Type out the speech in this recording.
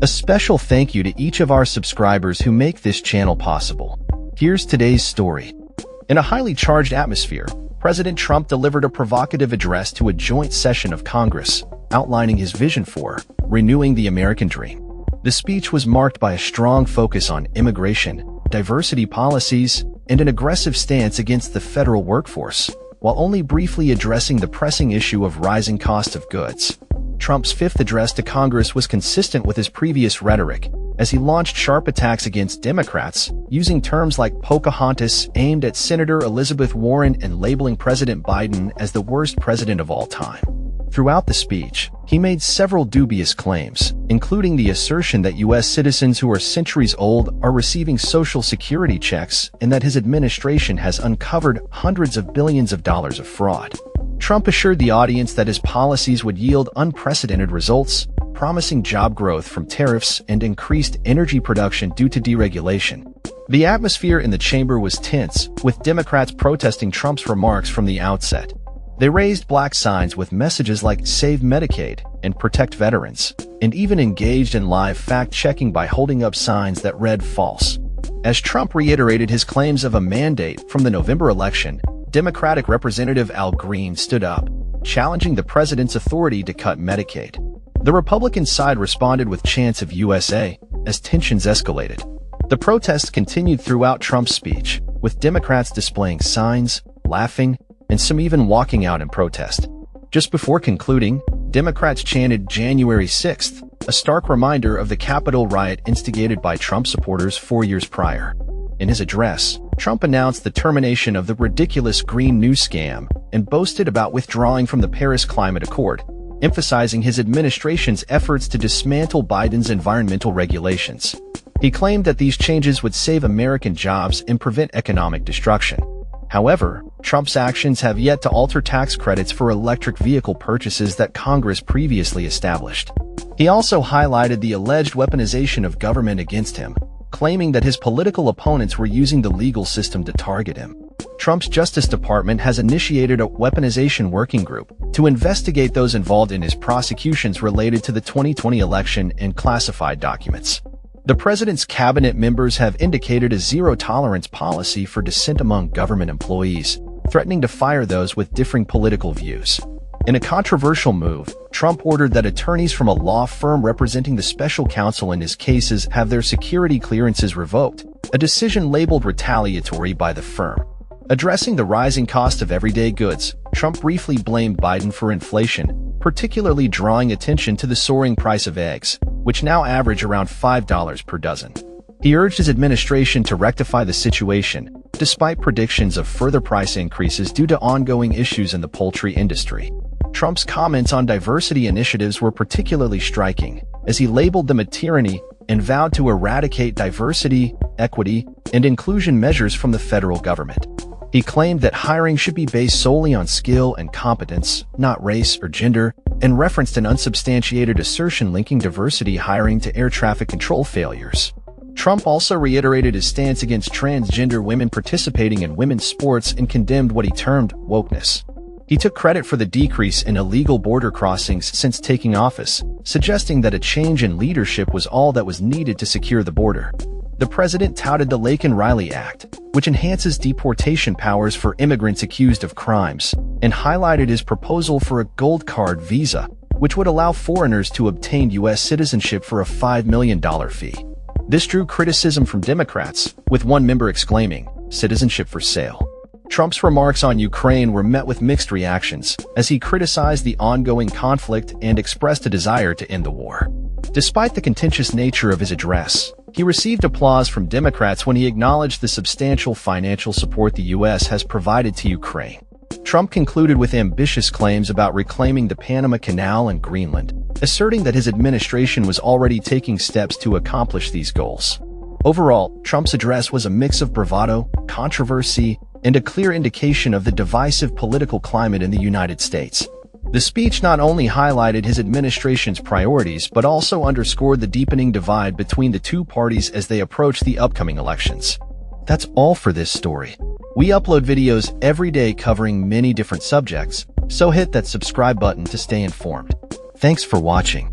A special thank you to each of our subscribers who make this channel possible. Here's today's story. In a highly charged atmosphere, President Trump delivered a provocative address to a joint session of Congress, outlining his vision for renewing the American dream. The speech was marked by a strong focus on immigration, diversity policies, and an aggressive stance against the federal workforce, while only briefly addressing the pressing issue of rising cost of goods. Trump's fifth address to Congress was consistent with his previous rhetoric, as he launched sharp attacks against Democrats, using terms like Pocahontas aimed at Senator Elizabeth Warren and labeling President Biden as the worst president of all time. Throughout the speech, he made several dubious claims, including the assertion that U.S. citizens who are centuries old are receiving Social Security checks and that his administration has uncovered hundreds of billions of dollars of fraud. Trump assured the audience that his policies would yield unprecedented results, promising job growth from tariffs and increased energy production due to deregulation. The atmosphere in the chamber was tense, with Democrats protesting Trump's remarks from the outset. They raised black signs with messages like "Save Medicaid" and "Protect Veterans," and even engaged in live fact-checking by holding up signs that read false. As Trump reiterated his claims of a mandate from the November election, Democratic Representative Al Green stood up, challenging the president's authority to cut Medicaid. The Republican side responded with chants of USA as tensions escalated. The protests continued throughout Trump's speech, with Democrats displaying signs, laughing, and some even walking out in protest. Just before concluding, Democrats chanted January 6th, a stark reminder of the Capitol riot instigated by Trump supporters 4 years prior. In his address, Trump announced the termination of the ridiculous Green New scam and boasted about withdrawing from the Paris Climate Accord, emphasizing his administration's efforts to dismantle Biden's environmental regulations. He claimed that these changes would save American jobs and prevent economic destruction. However, Trump's actions have yet to alter tax credits for electric vehicle purchases that Congress previously established. He also highlighted the alleged weaponization of government against him, claiming that his political opponents were using the legal system to target him. Trump's Justice Department has initiated a weaponization working group to investigate those involved in his prosecutions related to the 2020 election and classified documents. The president's cabinet members have indicated a zero-tolerance policy for dissent among government employees, threatening to fire those with differing political views. In a controversial move, Trump ordered that attorneys from a law firm representing the special counsel in his cases have their security clearances revoked, a decision labeled retaliatory by the firm. Addressing the rising cost of everyday goods, Trump briefly blamed Biden for inflation, particularly drawing attention to the soaring price of eggs, which now average around $5 per dozen. He urged his administration to rectify the situation, despite predictions of further price increases due to ongoing issues in the poultry industry. Trump's comments on diversity initiatives were particularly striking, as he labeled them a tyranny and vowed to eradicate diversity, equity, and inclusion measures from the federal government. He claimed that hiring should be based solely on skill and competence, not race or gender, and referenced an unsubstantiated assertion linking diversity hiring to air traffic control failures. Trump also reiterated his stance against transgender women participating in women's sports and condemned what he termed wokeness. He took credit for the decrease in illegal border crossings since taking office, suggesting that a change in leadership was all that was needed to secure the border. The president touted the Laken-Riley Act, which enhances deportation powers for immigrants accused of crimes, and highlighted his proposal for a gold card visa, which would allow foreigners to obtain U.S. citizenship for a $5 million fee. This drew criticism from Democrats, with one member exclaiming, "Citizenship for sale." Trump's remarks on Ukraine were met with mixed reactions, as he criticized the ongoing conflict and expressed a desire to end the war. Despite the contentious nature of his address, he received applause from Democrats when he acknowledged the substantial financial support the U.S. has provided to Ukraine. Trump concluded with ambitious claims about reclaiming the Panama Canal and Greenland, asserting that his administration was already taking steps to accomplish these goals. Overall, Trump's address was a mix of bravado, controversy, and a clear indication of the divisive political climate in the United States. The speech not only highlighted his administration's priorities but also underscored the deepening divide between the two parties as they approach the upcoming elections. That's all for this story. We upload videos every day covering many different subjects, so hit that subscribe button to stay informed. Thanks for watching.